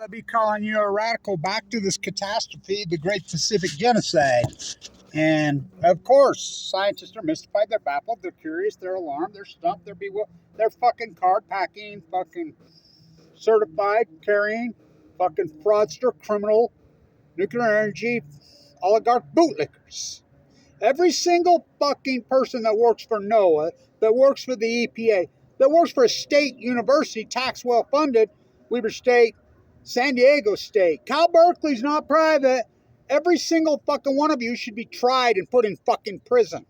I'll be calling you a radical back to this catastrophe, the Great Pacific Genocide. And of course, scientists are mystified, they're baffled, they're curious, they're alarmed, they're stumped, they're bewildered, they're fucking card packing, fucking certified, carrying, fucking fraudster, criminal, nuclear energy, oligarch bootlickers. Every single fucking person that works for NOAA, that works for the EPA, that works for a state university, tax well funded, Weber State, San Diego State. Cal Berkeley's not private. Every single fucking one of you should be tried and put in fucking prison.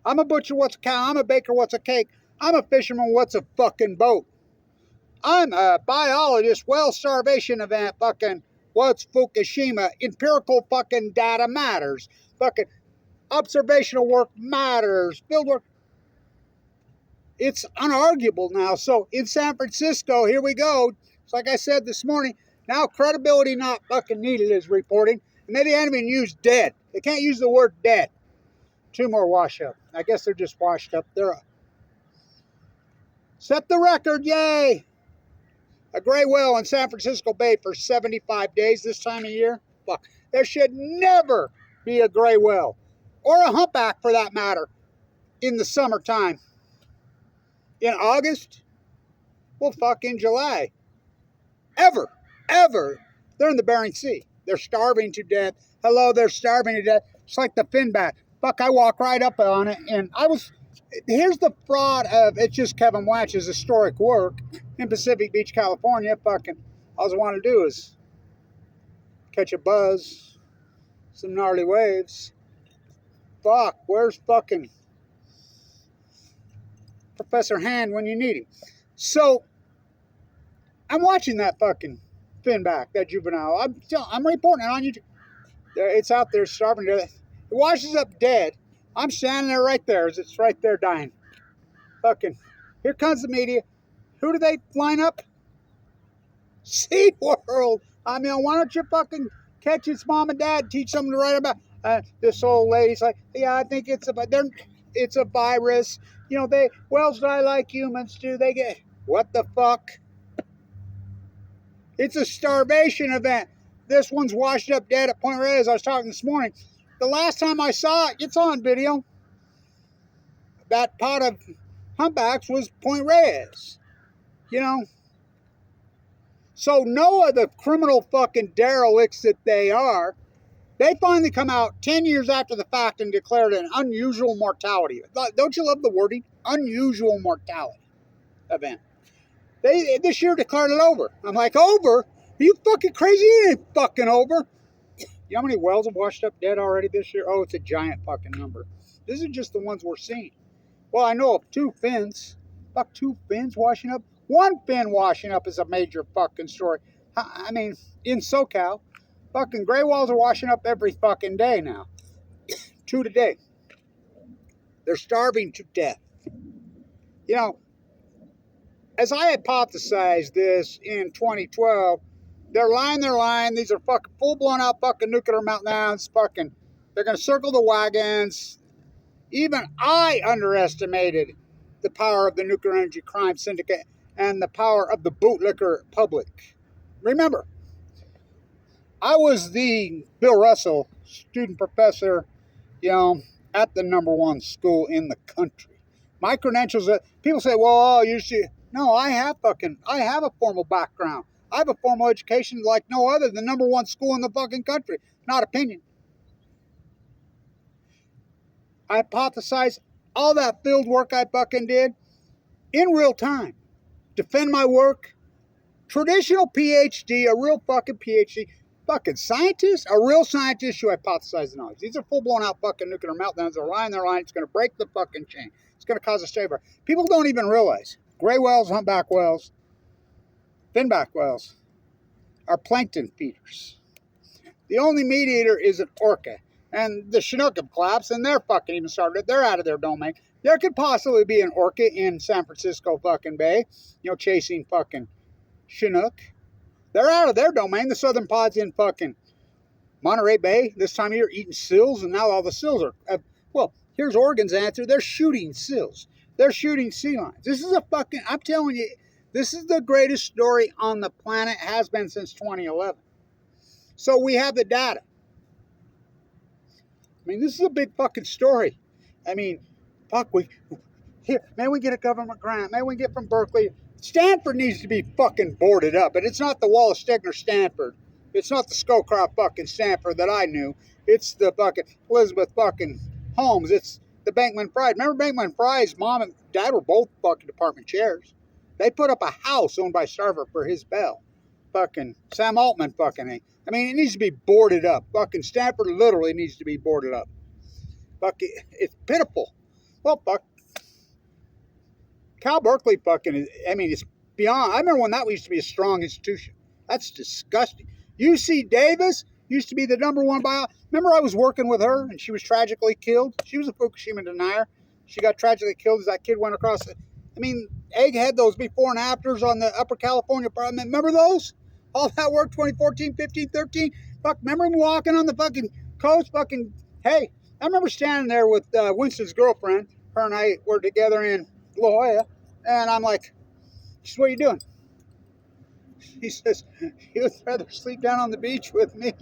I'm a butcher, what's a cow? I'm a baker, what's a cake? I'm a fisherman, what's a fucking boat? I'm a biologist, well, starvation event, fucking, what's Fukushima? Empirical fucking data matters. Fucking observational work matters. Field work. It's unarguable now. So in San Francisco, here we go. It's like I said this morning, now credibility not fucking needed is reporting. And they didn't even use dead. They can't use the word dead. 2 more wash up. I guess they're just washed up. They're set the record, yay! A gray whale in San Francisco Bay for 75 days this time of year. Fuck. There should never be a gray whale. Or a humpback for that matter. In the summertime. In August? Well, fuck, in July. Ever. They're in the Bering Sea. They're starving to death. Hello, they're starving to death. It's like the finback. Fuck, I walk right up on it, and here's the fraud of, it's just Kevin Blanch's historic work in Pacific Beach, California. Fucking, all I want to do is catch a buzz, some gnarly waves. Fuck, where's fucking Professor Hand when you need him? So, I'm watching that fucking finback, that juvenile. I'm reporting it on YouTube. It's out there starving to death. It washes up dead. I'm standing there right there as it's right there dying. Fucking, here comes the media. Who do they line up? SeaWorld. I mean, why don't you fucking catch its mom and dad, teach them to write about? This old lady's like, yeah, I think it's a virus. You know, whales die like humans do. They get, what the fuck? It's a starvation event. This one's washed up dead at Point Reyes. I was talking this morning. The last time I saw it, it's on video. That pot of humpbacks was Point Reyes. You know? So NOAA, the criminal fucking derelicts that they are, they finally come out 10 years after the fact and declared an unusual mortality. Don't you love the wording? Unusual mortality event. They this year declared it over. I'm like, over? Are you fucking crazy? It ain't fucking over. You know how many whales have washed up dead already this year? Oh, it's a giant fucking number. This is just the ones we're seeing. Well, I know of 2 fins. Fuck, 2 fins washing up. 1 fin washing up is a major fucking story. I mean, in SoCal, fucking gray whales are washing up every fucking day now. 2 today. They're starving to death. You know, as I hypothesized this in 2012, they're lying. These are fucking full-blown out fucking nuclear meltdowns. Fucking, they're going to circle the wagons. Even I underestimated the power of the nuclear energy crime syndicate and the power of the bootlicker public. Remember, I was the Bill Russell student professor, you know, at the #1 school in the country. My credentials, people say, well, you should. No, I have a formal background. I have a formal education like no other, the #1 school in the fucking country. Not opinion. I hypothesized all that field work I fucking did in real time. Defend my work. Traditional PhD, a real fucking PhD. Fucking scientist, a real scientist who hypothesized the knowledge. These are full-blown out fucking nuclear meltdowns. They're lying. It's going to break the fucking chain. It's going to cause a straver. People don't even realize. Gray whales, humpback whales, finback whales are plankton feeders. The only meat eater is an orca. And the Chinook have collapsed, and they're fucking even started. They're out of their domain. There could possibly be an orca in San Francisco fucking Bay, you know, chasing fucking Chinook. They're out of their domain. The southern pod's in fucking Monterey Bay this time of year eating seals, and now all the seals are, well, here's Oregon's answer. They're shooting seals. They're shooting sea lions. This is a fucking, I'm telling you, This is the greatest story on the planet, has been since 2011. So we have the data. I mean, this is a big fucking story. I mean, fuck, we get a government grant. Maybe we get from Berkeley. Stanford needs to be fucking boarded up. And it's not the Wallace Stegner Stanford. It's not the Scowcroft fucking Stanford that I knew. It's the fucking Elizabeth fucking Holmes. It's the Bankman Fry. Remember Bankman Fry's mom and dad were both fucking department chairs. They put up a house owned by Starver for his bell. Fucking Sam Altman fucking. I mean, it needs to be boarded up. Fucking Stanford literally needs to be boarded up. Fuck, it's pitiful. Well, fuck. Cal Berkeley fucking, I mean, it's beyond. I remember when that used to be a strong institution. That's disgusting. UC Davis used to be the #1 bio. Remember I was working with her and she was tragically killed? She was a Fukushima denier. She got tragically killed as that kid went across the, I mean, Egg had those before and afters on the Upper California problem. Remember those? All that work, 2014, 15, 13. Fuck, remember him walking on the fucking coast? Fucking, hey, I remember standing there with Winston's girlfriend. Her and I were together in La Jolla. And I'm like, what are you doing? He says, he would rather sleep down on the beach with me.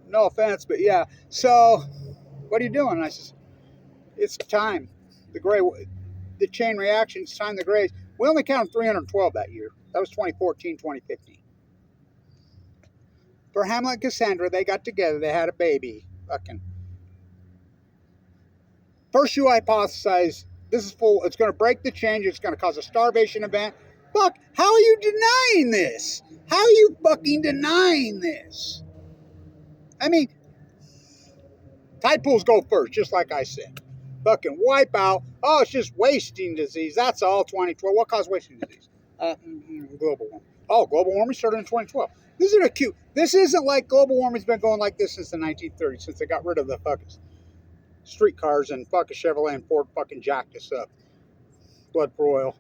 No offense, but yeah. So, what are you doing? And I says, it's time. The chain reaction, it's time to graze. We only counted 312 that year. That was 2014, 2015. For Hamlet and Cassandra, they got together. They had a baby. Fucking. First you hypothesize, this is full, it's going to break the change. It's going to cause a starvation event. Fuck, how are you denying this? How are you fucking denying this? I mean, tide pools go first, just like I said. Fucking wipe out. Oh, it's just wasting disease. That's all 2012. What caused wasting disease? Global warming. Oh, global warming started in 2012. This isn't like global warming's been going like this since the 1930s, since they got rid of the fucking streetcars and fucking Chevrolet and Ford fucking jacked us up. Blood for oil.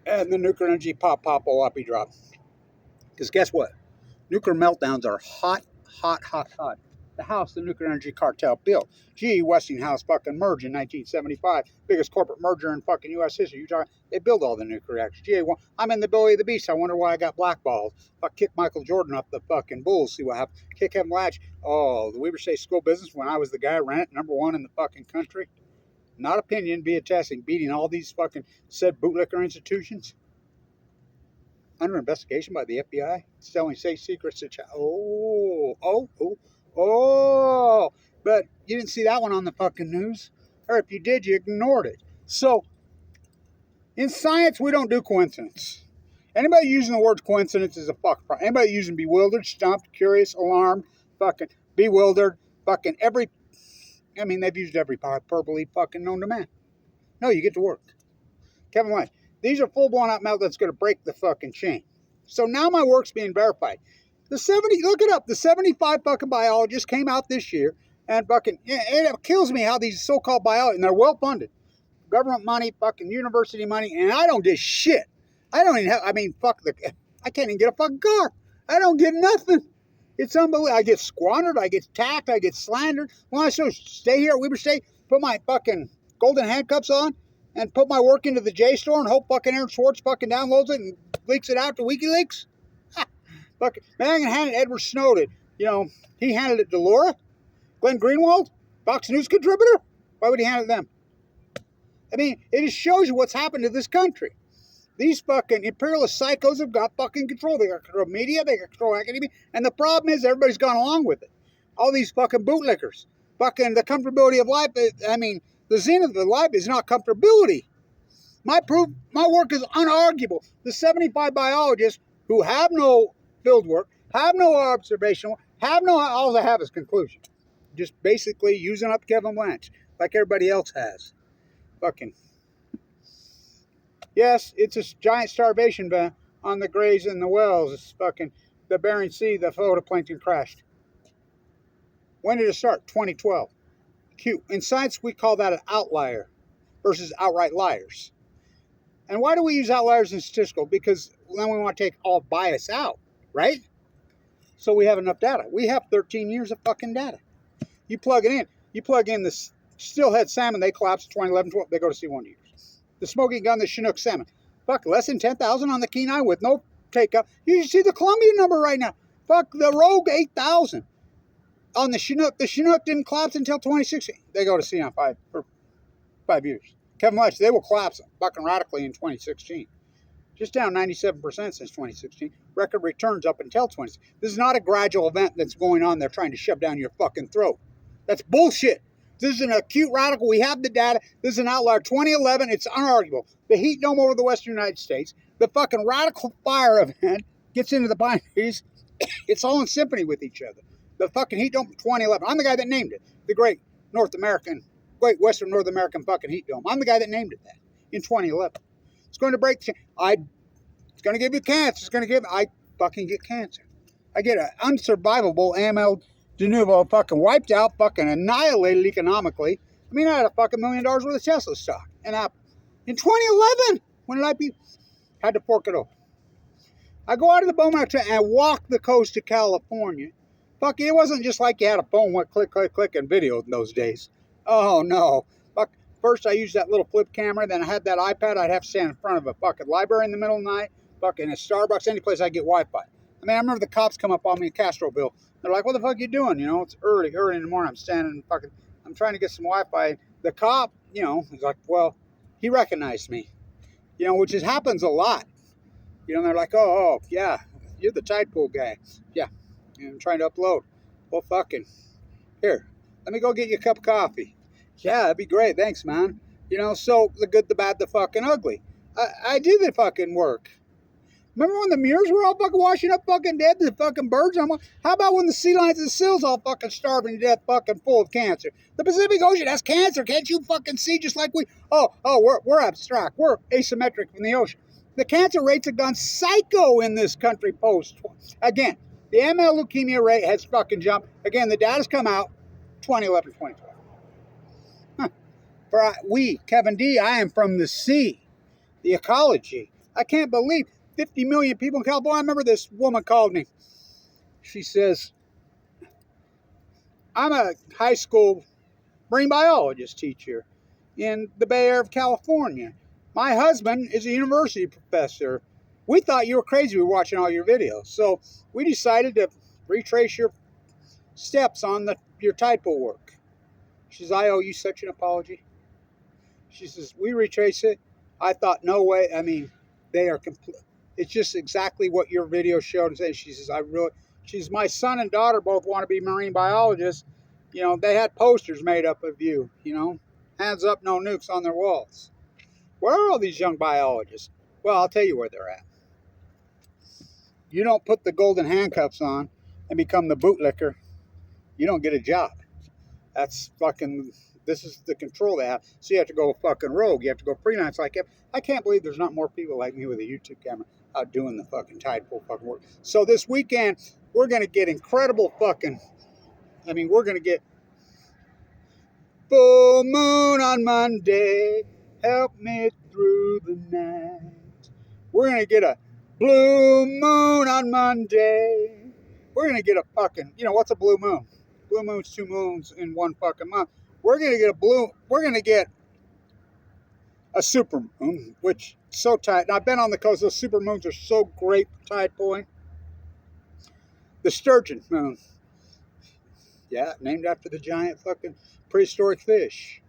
And the nuclear energy pop, whoppy drop. Because guess what? Nuclear meltdowns are hot. The house the nuclear energy cartel built. GE Westinghouse fucking merged in 1975. Biggest corporate merger in fucking U.S. history. They build all the nuclear reactors. I'm in the belly of the beast. I wonder why I got blackballed. If I kick Michael Jordan off the fucking Bulls, see what happens. Kick him Latch. Oh, the Weber State School of Business, when I was the guy ran it, #1 in the fucking country. Not opinion, via testing, beating all these fucking said bootlicker institutions. Under investigation by the FBI, selling safe secrets to but you didn't see that one on the fucking news. Or if you did, you ignored it. So, in science, we don't do coincidence. Anybody using the word coincidence is a fuck. Anybody using bewildered, stumped, curious, alarmed, fucking bewildered, fucking every, I mean, they've used every hyperbole fucking known to man. No, you get to work. Kevin White. These are full-blown out mouth that's going to break the fucking chain. So now my work's being verified. Look it up. The 75 fucking biologists came out this year and fucking, it kills me how these so-called biologists, and they're well-funded. Government money, fucking university money, and I don't get shit. I don't even have, I mean, I can't even get a fucking car. I don't get nothing. It's unbelievable. I get squandered, I get attacked, I get slandered. When I stay here at Weber State, put my fucking golden handcuffs on, and put my work into the JSTOR and hope fucking Aaron Swartz fucking downloads it and leaks it out to WikiLeaks? Fucking, man, I can hand it Edward Snowden. You know, he handed it to Laura. Glenn Greenwald, Fox News contributor. Why would he hand it to them? I mean, it just shows you what's happened to this country. These fucking imperialist psychos have got fucking control. They got control of media, they got control of academia, and the problem is everybody's gone along with it. All these fucking bootlickers. Fucking the comfortability of life, I mean, the zenith of life is not comfortability. My work is unarguable. The 75 biologists who have no field work, have no observational, all they have is conclusion. Just basically using up Kevin Blanch like everybody else has. Fucking. Yes, it's a giant starvation ban on the grays and the wells. It's fucking the Bering Sea, the phytoplankton crashed. When did it start? 2012. Cute. In science, we call that an outlier versus outright liars. And why do we use outliers in statistical? Because then we want to take all bias out, right? So we have enough data. We have 13 years of fucking data. You plug it in. You plug in the steelhead salmon, they collapse in 2011, 12, they go to sea 1 year. The smoking gun, the Chinook salmon. Fuck, less than 10,000 on the Kenai with no takeoff. You see the Columbia number right now. Fuck, the Rogue 8,000. On the Chinook didn't collapse until 2016. They go to sea on for 5 years. Kevin Welch, they will collapse fucking radically in 2016. Just down 97% since 2016. Record returns up until 2016. This is not a gradual event that's going on. They're trying to shove down your fucking throat. That's bullshit. This is an acute radical. We have the data. This is an outlier. 2011, it's unarguable. The heat dome over the western United States. The fucking radical fire event gets into the binaries. It's all in symphony with each other. The fucking heat dome 2011. I'm the guy that named it. The Great Western North American fucking heat dome. I'm the guy that named it that in 2011. It's going to break. It's going to give you cancer. I fucking get cancer. I get an unsurvivable AML de novo, fucking wiped out, fucking annihilated economically. I mean, I had a fucking $1 million worth of Tesla stock and Apple. In 2011, when did I had to fork it over? I go out of the Beaumont and walk the coast of California. Fuck, it wasn't just like you had a phone, went click, click, click, and video in those days. Oh, no. Fuck, first I used that little flip camera, then I had that iPad. I'd have to stand in front of a fucking library in the middle of the night, fucking a Starbucks, any place I get Wi-Fi. I mean, I remember the cops come up on me in Castroville. They're like, what the fuck are you doing? You know, it's early in the morning. I'm standing fucking, I'm trying to get some Wi-Fi. The cop, you know, he's like, well, he recognized me, you know, which happens a lot. You know, they're like, oh, yeah, you're the tide pool guy. Yeah, I'm trying to upload. Well, fucking, here, let me go get you a cup of coffee. Yeah, that'd be great. Thanks, man. You know, so the good, the bad, the fucking ugly. I do the fucking work. Remember when the mures were all fucking washing up fucking dead, the fucking birds? How about when the sea lions and seals all fucking starving to death, fucking full of cancer? The Pacific Ocean has cancer. Can't you fucking see? Just like we're abstract. We're asymmetric from the ocean. The cancer rates have gone psycho in this country post. Again, the ML leukemia rate has fucking jumped. Again, the data's come out 2011, 2012. Kevin D, I am from the sea, the ecology. I can't believe 50 million people in California. I remember this woman called me. She says, I'm a high school marine biologist teacher in the Bay Area of California. My husband is a university professor. We thought you were crazy. We were watching all your videos. So we decided to retrace your steps on your tide pool work. She says, I owe you such an apology. She says, we retrace it. I thought, no way. I mean, they are complete. It's just exactly what your video showed. She says, my son and daughter both want to be marine biologists. You know, they had posters made up of you, you know, hands up, no nukes on their walls. Where are all these young biologists? Well, I'll tell you where they're at. You don't put the golden handcuffs on and become the bootlicker, you don't get a job. That's fucking, this is the control they have. So you have to go fucking rogue. You have to go freelance like him. I can't believe there's not more people like me with a YouTube camera out doing the fucking tide pool fucking work. So this weekend, we're going to get incredible fucking, we're going to get full moon on Monday. Help me through the night. We're going to get a blue moon on Monday. We're going to get a fucking, you know, what's a blue moon? Blue moon's 2 moons in one fucking month. We're going to get a super moon, which is so tight. And I've been on the coast. Those super moons are so great for tide pooling. The sturgeon moon. Yeah, named after the giant fucking prehistoric fish.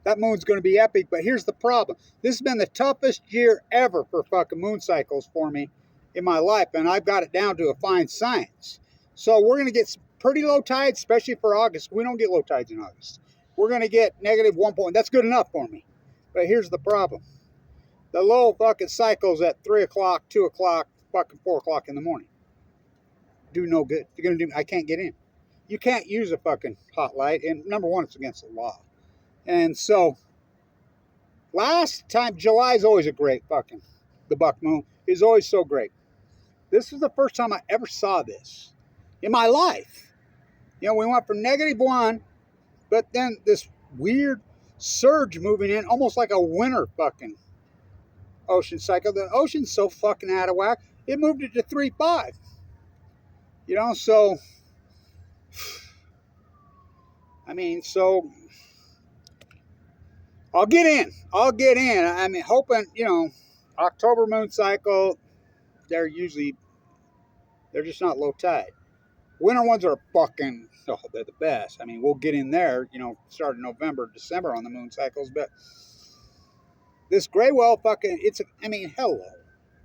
That moon's going to be epic, but here's the problem. This has been the toughest year ever for fucking moon cycles for me in my life, and I've got it down to a fine science. So we're going to get some pretty low tides, especially for August. We don't get low tides in August. We're going to get -1 point. That's good enough for me. But here's the problem. The low fucking cycles at 3 o'clock, 2 o'clock, fucking 4 o'clock in the morning. Do no good. I can't get in. You can't use a fucking hot light, and number one, it's against the law. And so, last time, July is always a great fucking, the buck moon is always so great. This is the first time I ever saw this in my life. You know, we went from -1, but then this weird surge moving in, almost like a winter fucking ocean cycle. The ocean's so fucking out of whack, it moved it to 3.5. You know, so, so I'll get in. I mean, hoping, you know, October moon cycle, they're just not low tide. Winter ones are fucking, oh, they're the best. I mean, we'll get in there, starting November, December on the moon cycles, but this gray well fucking, hello.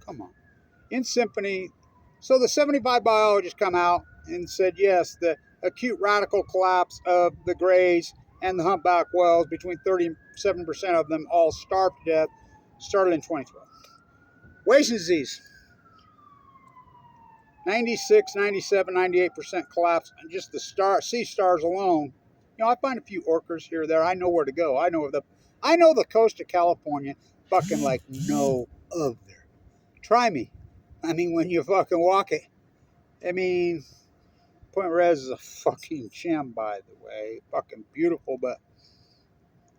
Come on. In symphony. So the 75 biologists come out and said, yes, the acute radical collapse of the grays and the humpback whales, between 37% of them all starved to death, started in 2012. Wasting disease. 96, 97, 98% collapse. And just the sea stars alone. I find a few orcas here or there. I know where to go. I know the coast of California fucking like no other. Try me. When you fucking walk it. Point Reyes is a fucking gem, by the way. Fucking beautiful, but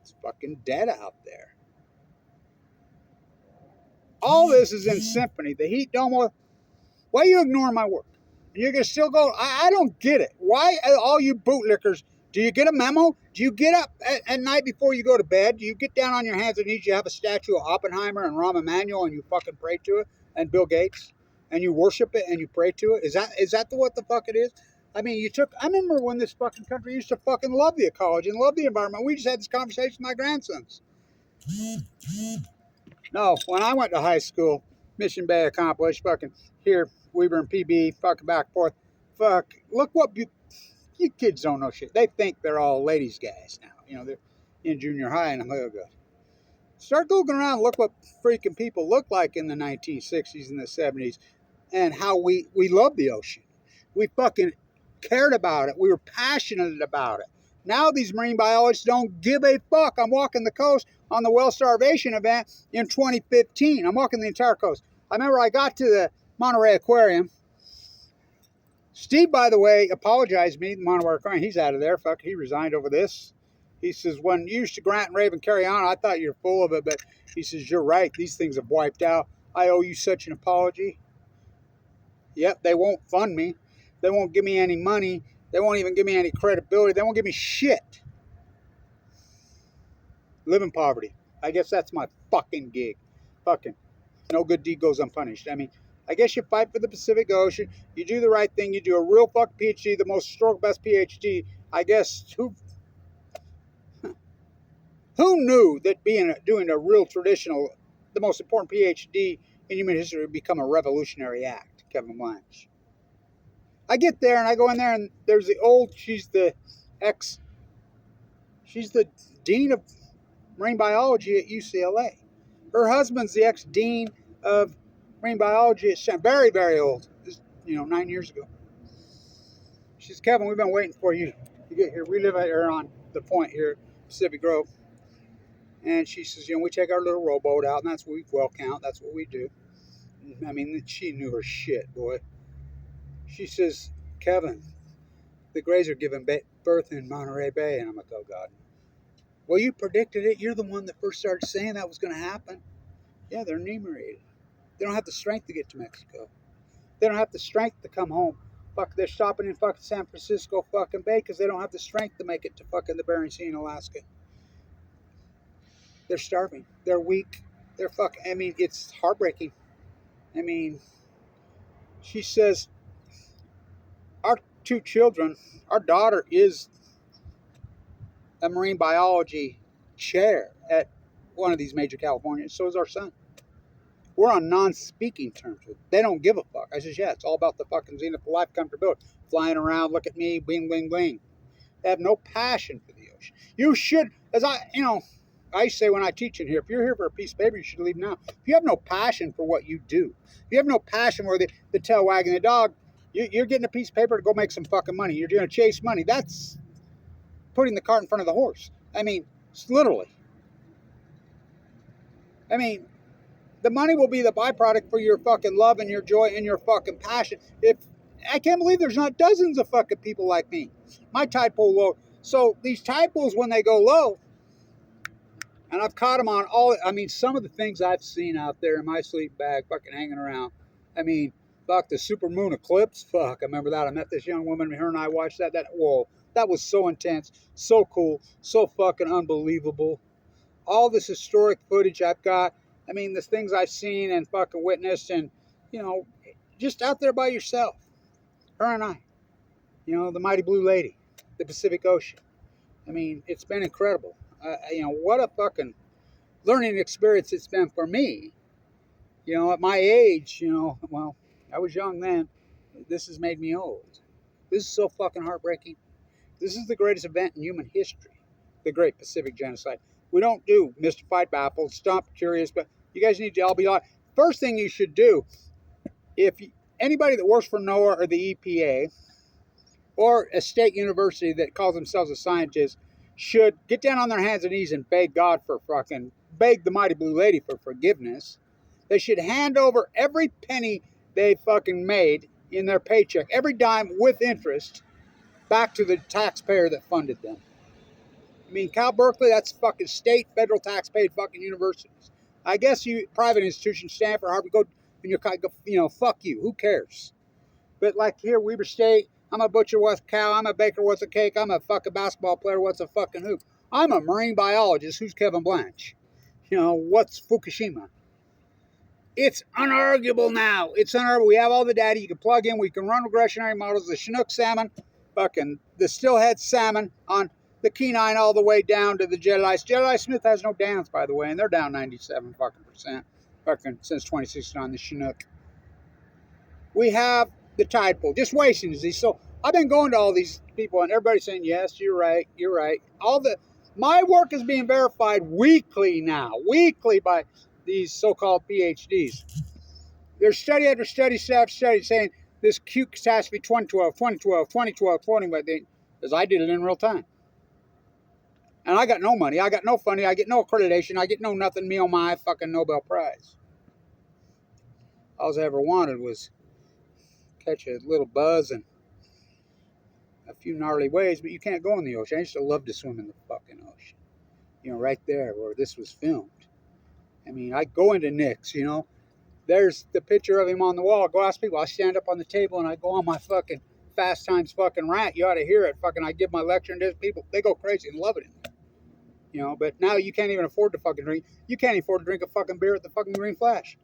it's fucking dead out there. All this is in symphony. The heat dome. Why are you ignoring my work? You're going to still go. I don't get it. Why, all you bootlickers, do you get a memo? Do you get up at night before you go to bed? Do you get down on your hands and knees? You have a statue of Oppenheimer and Rahm Emanuel and you fucking pray to it? And Bill Gates? And you worship it and you pray to it? Is that what the fuck it is? I remember when this fucking country used to fucking love the ecology and love the environment. We just had this conversation with my grandsons. No, when I went to high school, Mission Bay accomplished, fucking here, Weber and PB, fucking back and forth. Fuck, look what you kids don't know shit. They think they're all ladies guys now. They're in junior high and I'm like, oh god. Start looking around and look what freaking people looked like in the 1960s and the 70s and how we loved the ocean. We fucking cared about it. We were passionate about it. Now these marine biologists don't give a fuck. I'm walking the coast on the whale starvation event in 2015. I'm walking the entire coast. I remember I got to the Monterey Aquarium. Steve, by the way, apologized to me, the Monterey Aquarium. He's out of there. Fuck, he resigned over this. He says, when you used to Grant and Raven carry on, I thought you were full of it, but he says, you're right. These things have wiped out. I owe you such an apology. Yep, they won't fund me. They won't give me any money. They won't even give me any credibility. They won't give me shit. Live in poverty. I guess that's my fucking gig. Fucking no good deed goes unpunished. I guess you fight for the Pacific Ocean. You do the right thing. You do a real fucking PhD, the most historic, best PhD. I guess who knew that doing a real traditional, the most important PhD in human history would become a revolutionary act? Kevin Blanch. I get there and I go in there and there's she's the dean of marine biology at UCLA. Her husband's the ex-dean of marine biology at Shanghai. Very, very old. 9 years ago. She says, Kevin, we've been waiting for you to get here. We live here on the point here at Pacific Grove. And she says, we take our little rowboat out and that's what we well count. That's what we do. She knew her shit, boy. She says, Kevin, the Greys are giving birth in Monterey Bay. And I'm like, oh, God. Well, you predicted it. You're the one that first started saying that was going to happen. Yeah, they're enumerated. They don't have the strength to get to Mexico. They don't have the strength to come home. Fuck, they're stopping in fucking San Francisco fucking Bay because they don't have the strength to make it to fucking the Bering Sea in Alaska. They're starving. They're weak. They're fucking, it's heartbreaking. She says, our two children, our daughter is a marine biology chair at one of these major Californias. So is our son. We're on non-speaking terms with them. They don't give a fuck. I says, yeah, it's all about the fucking zenith of life comfortability. Flying around, look at me, bling, bling, bling. They have no passion for the ocean. You should, I used to say when I teach in here, if you're here for a piece of paper, you should leave now. If you have no passion for what you do, if you have no passion for the tail wagging the dog, you're getting a piece of paper to go make some fucking money. You're going to chase money. That's putting the cart in front of the horse. Literally. The money will be the byproduct for your fucking love and your joy and your fucking passion. I can't believe there's not dozens of fucking people like me. My tide pool low. So these tide pools, when they go low, and I've caught them on some of the things I've seen out there in my sleep bag fucking hanging around. Fuck, the super moon eclipse. Fuck, I remember that. I met this young woman, her and I watched that. Whoa, that was so intense, so cool, so fucking unbelievable. All this historic footage I've got I mean, the things I've seen and fucking witnessed, and you know, just out there by yourself, her and I, you know, the mighty blue lady, the Pacific Ocean. I mean, it's been incredible. You know, what a fucking learning experience it's been for me. You know, at my age, you know, well, I was young then. This has made me old. This is so fucking heartbreaking. This is the greatest event in human history, the Great Pacific Genocide. We don't do mystified, baffled, stumped, curious, but you guys need to all be like. First thing you should do, if anybody that works for NOAA or the EPA or a state university that calls themselves a scientist should get down on their hands and knees and beg God for fucking, beg the mighty blue lady for forgiveness. They should hand over every penny they fucking made in their paycheck, every dime with interest, back to the taxpayer that funded them. I mean, Cal Berkeley, that's fucking state, federal tax-paid fucking universities. I guess you private institutions, Stanford, Harvard, go and you're, you know, fuck you. Who cares? But like here, Weber State, I'm a butcher, what's a cow? I'm a baker, what's a cake? I'm a fucking basketball player, what's a fucking hoop? I'm a marine biologist, who's Kevin Blanch? You know, what's Fukushima? It's unarguable now. It's unarguable. We have all the data. You can plug in. We can run regressionary models. The Chinook salmon, fucking the stillhead salmon on the Kenai all the way down to the Jedediah. Jedediah Smith has no dams, by the way, and they're down 97 fucking percent fucking since 2016 on the Chinook. We have the tide pool, just wasting disease. So I've been going to all these people, and everybody's saying, yes, you're right, you're right. My work is being verified weekly now, weekly by these so-called PhDs. There's study after study saying this acute catastrophe 2012, 2012, 2012, 2012, because I did it in real time. And I got no money, I got no funding, I get no accreditation, I get no nothing, me on my fucking Nobel Prize. All I ever wanted was catch a little buzz and a few gnarly waves, but you can't go in the ocean. I used to love to swim in the fucking ocean. You know, right there where this was filmed. I mean, I go into Nick's, you know. There's the picture of him on the wall. I go ask people. I stand up on the table and I go on my fucking Fast Times fucking rant. You ought to hear it. Fucking, I give my lecture and there's people, they go crazy and love it in there. You know, but now you can't even afford to fucking drink. You can't afford to drink a fucking beer at the fucking Green Flash.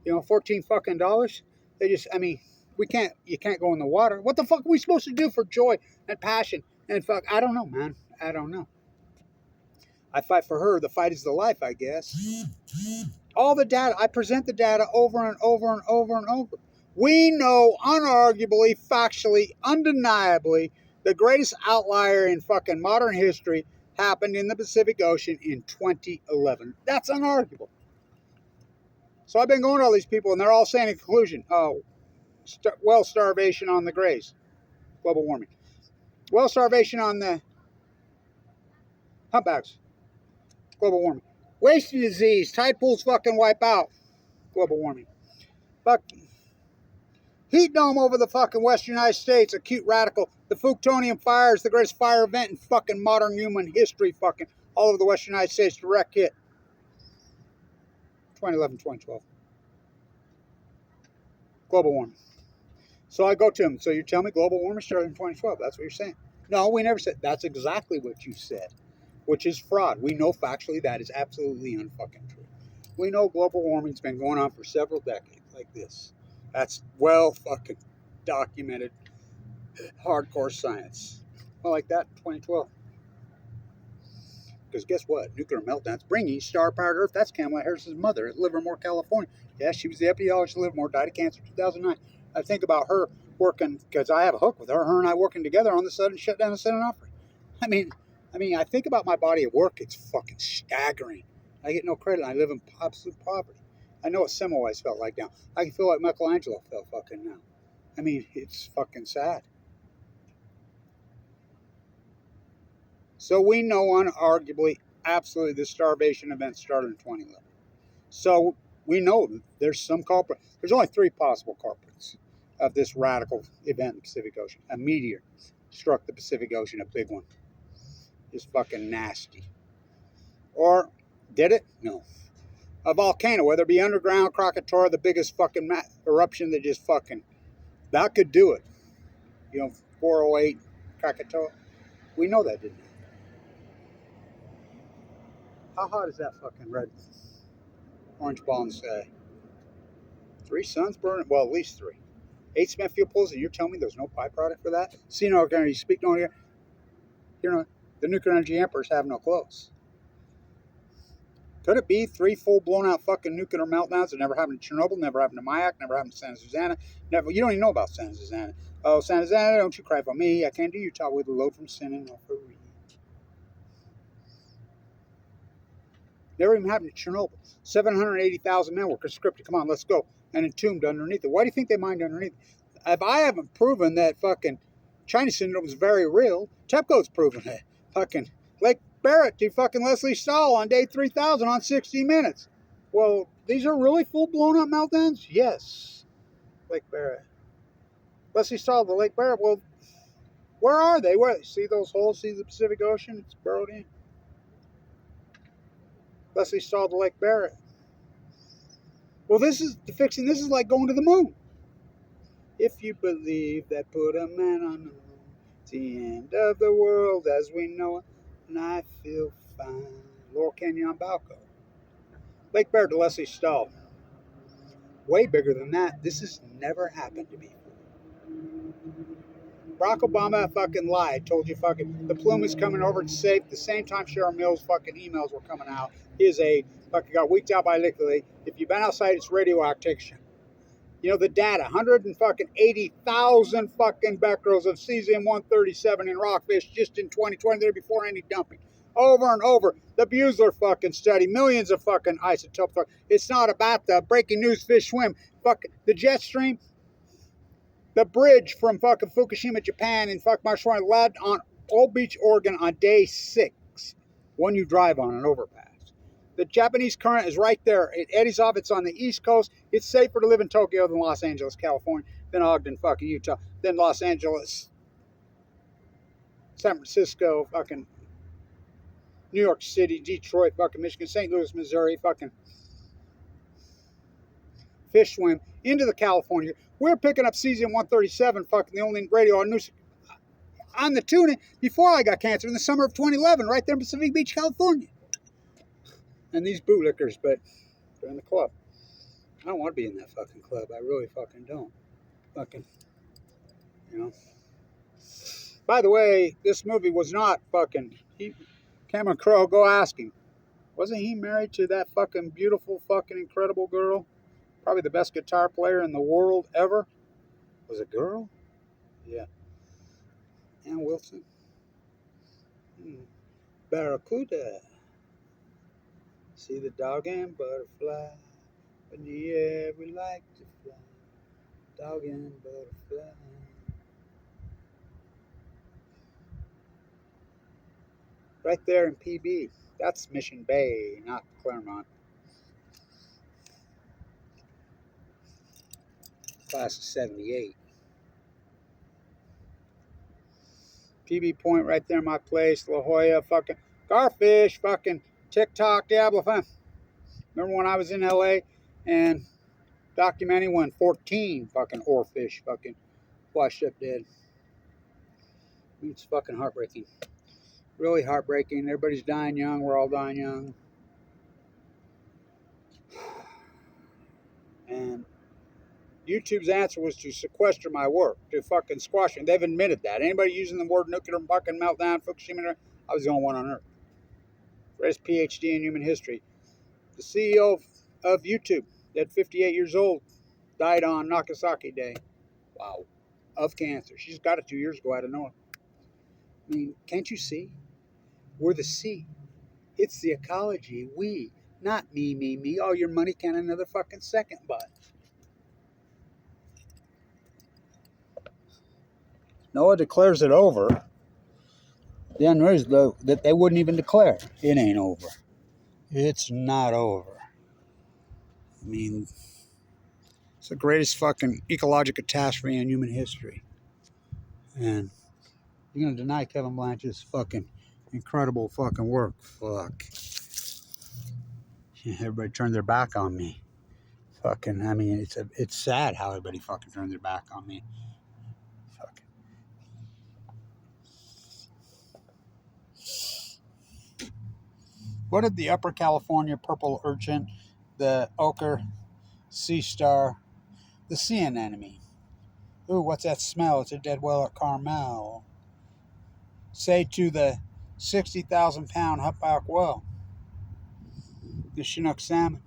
You know, $14 fucking dollars. They just, I mean, you can't go in the water. What the fuck are we supposed to do for joy and passion and fuck? I don't know, man. I don't know. I fight for her. The fight is the life, I guess. All the data, I present the data over and over and over and over. We know unarguably, factually, undeniably, the greatest outlier in fucking modern history happened in the Pacific Ocean in 2011. That's unarguable. So I've been going to all these people and they're all saying in conclusion, oh, well starvation on the grays, global warming. Well starvation on the humpbacks, global warming. Wasting disease, tide pools fucking wipe out, global warming. Fuck. Heat dome over the fucking Western United States, acute radical. The Fukushima fire is the greatest fire event in fucking modern human history, fucking all over the Western United States, direct hit. 2011, 2012. Global warming. So I go to him, so you're telling me global warming started in 2012. That's what you're saying. No, we never said. That's exactly what you said, which is fraud. We know factually that is absolutely unfucking true. We know global warming's been going on for several decades like this. That's well fucking documented hardcore science. Well, like that in 2012. Because guess what? Nuclear meltdowns bringing star-powered Earth. That's Kamala Harris's mother at Livermore, California. Yeah, she was the epidemiologist at Livermore, died of cancer in 2009. I think about her working, because I have a hook with her, her and I working together on the sudden shutdown of Senate Opry. I mean, I think about my body at work. It's fucking staggering. I get no credit. I live in absolute poverty. I know what Semmelweis felt like now. I can feel like Michelangelo felt fucking now. I mean, it's fucking sad. So we know unarguably, absolutely, the starvation event started in 2011. So we know that there's some culprit. There's only three possible culprits of this radical event in the Pacific Ocean. A meteor struck the Pacific Ocean, a big one. Just fucking nasty. Or did it? No. A volcano, whether it be underground, Krakatoa, the biggest fucking eruption that just fucking, that could do it. You know, 408 Krakatoa. We know that didn't happen. How hot is that fucking red? Orange ball in the sky. 3 suns burning. Well, at least 3. 8 Smithfield pulls, and you're telling me there's no byproduct for that? See, no, you speak no here. You know, the nuclear energy emperors have no clothes. Could it be 3 full blown out fucking nuclear meltdowns that never happened in Chernobyl, never happened in Mayak, never happened in Santa Susana? Never. You don't even know about Santa Susana. Oh, Santa Susana, don't you cry for me. I came to Utah with a load from sin and offering. Never even happened in Chernobyl. 780,000 men were conscripted. Come on, let's go. And entombed underneath it. Why do you think they mined underneath it? If I haven't proven that fucking China syndrome is very real, TEPCO's proven it. Fucking Lake Barrett to fucking Leslie Stahl on day 3000 on 60 Minutes. Well, these are really full blown up meltdowns? Yes. Lake Barrett. Leslie Stahl, the Lake Barrett. Well, where are they? Where? See those holes? See the Pacific Ocean? It's burrowed in. Leslie Stahl, the Lake Barrett. Well, this is like going to the moon. If you believe that put a man on the moon, it's the end of the world as we know it, and I feel fine. Laurel Canyon Balco. Lake Barrett to Leslie Stahl. Way bigger than that. This has never happened to me. Barack Obama fucking lied. Told you fucking the plume is coming over. It's safe. The same time Cheryl Mills' fucking emails were coming out. His aide fucking got leaked out by Liquid. If you've been outside, it's radioactive. You know the data: 180,000 fucking becquerels of cesium-137 in rockfish just in 2020. There before any dumping. Over and over. The Bueller fucking study. Millions of fucking isotopes. It's not about the breaking news fish swim. Fucking the jet stream. The bridge from fucking Fukushima, Japan, and fuck March 20 led on Old Beach, Oregon on day 6. One you drive on an overpass. The Japanese current is right there. It eddies off. It's on the East Coast. It's safer to live in Tokyo than Los Angeles, California, than Ogden, fucking Utah, than Los Angeles, San Francisco, fucking New York City, Detroit, fucking Michigan, St. Louis, Missouri, fucking fish swim into the California. We're picking up cesium-137, fucking the only radio on the tuna before I got cancer in the summer of 2011, right there in Pacific Beach, California. And these bootlickers, but they're in the club. I don't want to be in that fucking club. I really fucking don't. Fucking, you know. By the way, this movie was not fucking. Cameron Crowe, go ask him. Wasn't he married to that fucking beautiful, fucking incredible girl? Probably the best guitar player in the world ever. Was it a girl? Yeah. Ann Wilson. Barracuda. See the dog and butterfly. In the air we like to fly. Dog and butterfly. Right there in PB. That's Mission Bay, not Claremont. Class of 78. PB Point right there in my place. La Jolla, fucking Garfish, fucking TikTok, Diablo fun. Remember when I was in LA and documenting when 14 fucking oarfish fucking washed up dead. It's fucking heartbreaking. Really heartbreaking. Everybody's dying young. We're all dying young. And YouTube's answer was to sequester my work, to fucking squash it. They've admitted that. Anybody using the word nuclear fucking meltdown, Fukushima, I was the only one on earth. First PhD in human history. The CEO of YouTube, at 58 years old, died on Nagasaki Day. Wow. Of cancer. She's got it 2 years ago. I don't know. I mean, can't you see? We're the sea. It's the ecology. We. Not me. All your money can another fucking second, but. Noah declares it over. The unreal is that they wouldn't even declare it ain't over. It's not over. I mean, it's the greatest fucking ecological catastrophe in human history. And you're going to deny Kevin Blanch's fucking incredible fucking work. Fuck. Everybody turned their back on me. Fucking, I mean, it's sad how everybody fucking turned their back on me. Fucking. What did the Upper California purple urchin the ochre, sea star, the sea anemone. Ooh, what's that smell? It's a dead whale at Carmel. Say to the 60,000-pound humpback whale, the Chinook salmon.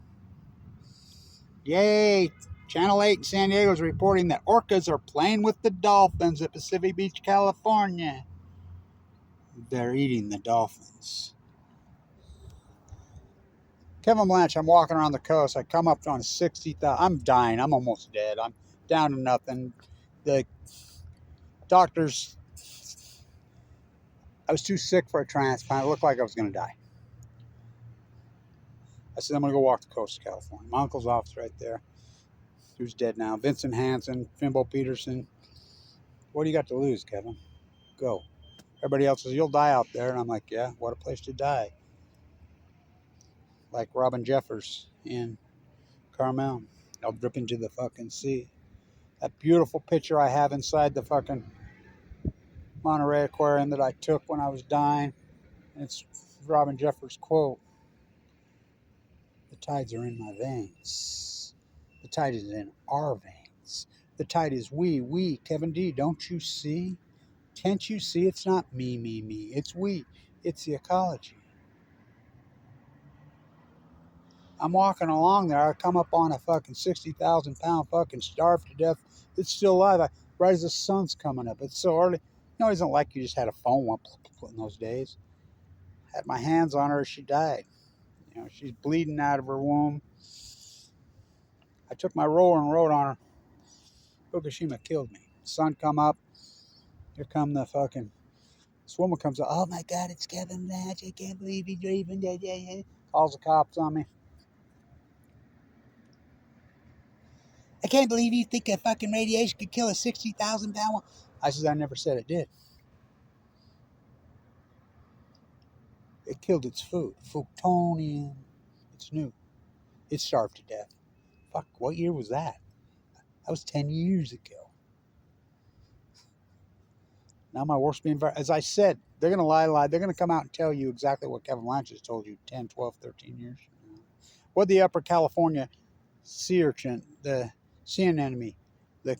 Yay! Channel 8 in San Diego is reporting that orcas are playing with the dolphins at Pacific Beach, California. They're eating the dolphins. Kevin Blanch, I'm walking around the coast. I come up on 60,000. I'm dying. I'm almost dead. I'm down to nothing. The doctors, I was too sick for a transplant. It looked like I was going to die. I said, I'm going to go walk the coast of California. My uncle's office right there. Who's dead now. Vincent Hansen, Fimbo Peterson. What do you got to lose, Kevin? Go. Everybody else says, you'll die out there. And I'm like, yeah, what a place to die. Like Robin Jeffers in Carmel. I'll drip into the fucking sea. That beautiful picture I have inside the fucking Monterey Aquarium that I took when I was dying. It's Robin Jeffers' quote. The tides are in my veins. The tide is in our veins. The tide is we. Kevin D, don't you see? Can't you see? It's not me. It's we. It's the ecology. I'm walking along there. I come up on a fucking 60,000-pound fucking starved to death. It's still alive. Right as the sun's coming up. It's so early. You know, it isn't like you just had a phone in those days. Had my hands on her as she died. You know, she's bleeding out of her womb. I took my roller and rode on her. Fukushima killed me. Sun come up. Here come the fucking... This woman comes up. Oh my God, it's Kevin Blanch. I can't believe he's leaving. Calls the cops on me. I can't believe you think a fucking radiation could kill a 60,000-pound one. I said, I never said it did. It killed its food. Plutonium. It's new. It starved to death. Fuck, what year was that? That was 10 years ago. Now my work's being... As I said, they're going to lie. They're going to come out and tell you exactly what Kevin Blanch has told you 10, 12, 13 years from now. What the Upper California sea urchin, the sea anemone, the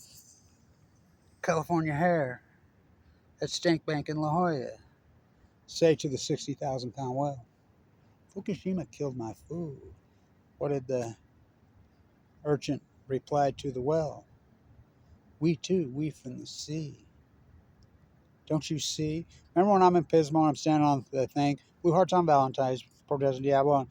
California hare at Stink Bank in La Jolla say to the 60,000-pound whale? Fukushima killed my food. What did the urchin reply to the whale? We too, we from the sea. Don't you see? Remember when I'm in Pismo and I'm standing on the thing? Blue Hearts on Valentine's, Protesting Diablo, and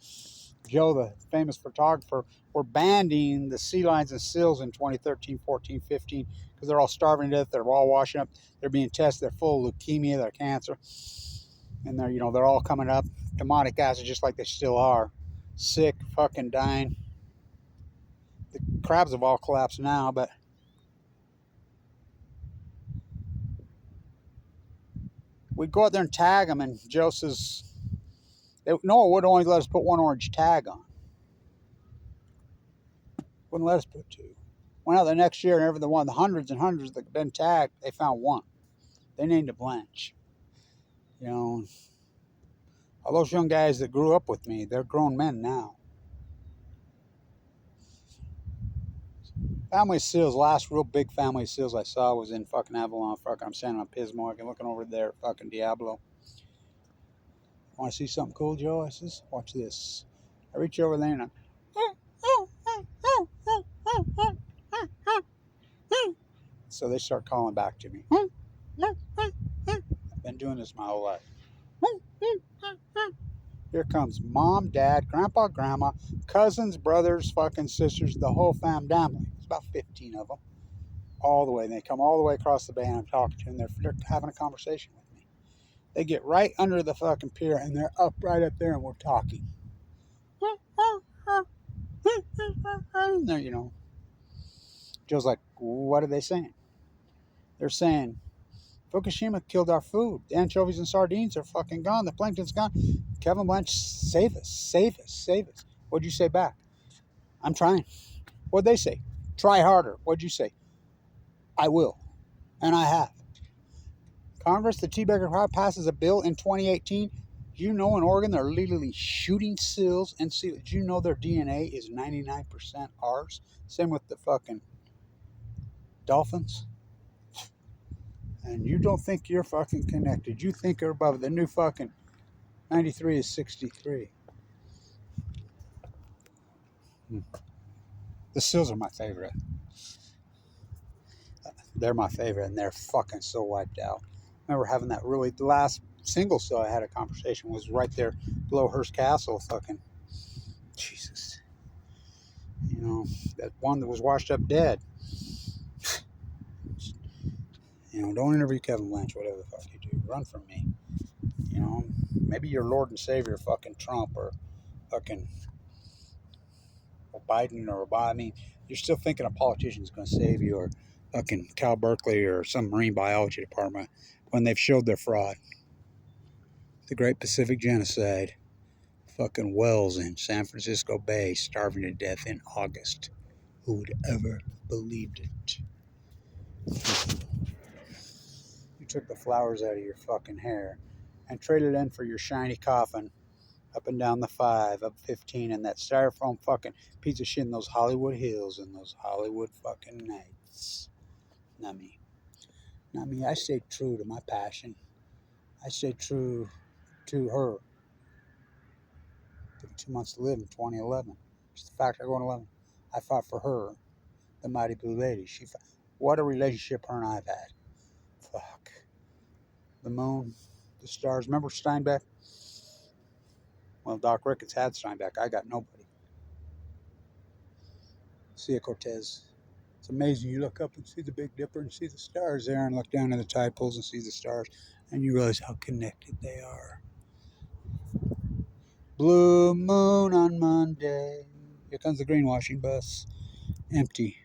Joe, the famous photographer, were banding the sea lions and seals in 2013, 14, 15 because they're all starving to death. They're all washing up. They're being tested. They're full of leukemia. They're cancer. And they're all coming up. Demonic acid just like they still are. Sick, fucking dying. The crabs have all collapsed now, but we'd go out there and tag them, and Joe says, no, it would only let us put one orange tag on. Wouldn't let us put two. Went out the next year, and every one of the hundreds and hundreds that had been tagged, they found one. They named it Blanch. You know, all those young guys that grew up with me, they're grown men now. Family seals, last real big family seals I saw was in fucking Avalon. Fucking, I'm standing on Pismo. I'm looking over there at fucking Diablo. Want to see something cool, Joe? I says, watch this. I reach over there and I'm... So they start calling back to me. I've been doing this my whole life. Here comes mom, dad, grandpa, grandma, cousins, brothers, fucking sisters, the whole family. It's about 15 of them. All the way. They come all the way across the bay and I'm talking to them. They're having a conversation with me. They get right under the fucking pier and they're up right up there and we're talking. And they're, Joe's like, what are they saying? They're saying, Fukushima killed our food. The anchovies and sardines are fucking gone. The plankton's gone. Kevin Blanch, save us, save us, save us. What'd you say back? I'm trying. What'd they say? Try harder. What'd you say? I will. And I have. Congress, the Teabagger crowd passes a bill in 2018 You know, in Oregon, they're literally shooting seals and seals. Did you know their DNA is 99% ours? Same with the fucking dolphins. And you don't think you're fucking connected. You think you're above the new fucking 93 is 63. The seals are my favorite. They're my favorite, and they're fucking so wiped out. I remember having that really, the last single seal I had a conversation was right there below Hearst Castle. Fucking Jesus. You know, that one that was washed up dead. You know, don't interview Kevin Blanch, whatever the fuck you do. Run from me. You know, maybe your Lord and Savior, fucking Trump or fucking Biden or Obama. I mean, you're still thinking a politician's going to save you, or fucking Cal Berkeley or some marine biology department when they've showed their fraud. The Great Pacific Genocide. Fucking whales in San Francisco Bay starving to death in August. Who would ever believed it? You took the flowers out of your fucking hair and traded in for your shiny coffin up and down the 5, up 15, and that styrofoam fucking piece of shit in those Hollywood hills and those Hollywood fucking nights. Not me. Not me. I stayed true to my passion. I stayed true to her. Took 2 months to live in 2011. Just the fact I go in 11. I fought for her, the mighty blue lady. What a relationship her and I've had. Fuck. The moon, the stars. Remember Steinbeck? Well, Doc Ricketts had Steinbeck. I got nobody. See Cortez. It's amazing. You look up and see the Big Dipper and see the stars there, and look down at the tide pools and see the stars, and you realize how connected they are. Blue moon on Monday. Here comes the greenwashing bus. Empty.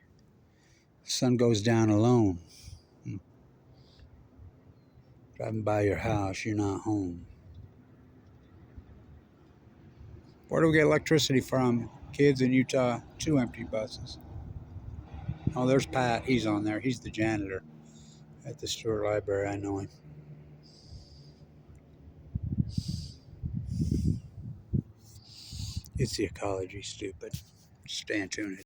The sun goes down alone. Driving by your house, you're not home. Where do we get electricity from? Kids in Utah, 2 empty buses. Oh, there's Pat. He's on there. He's the janitor at the Stewart Library. I know him. It's the ecology, stupid. Stay tuned.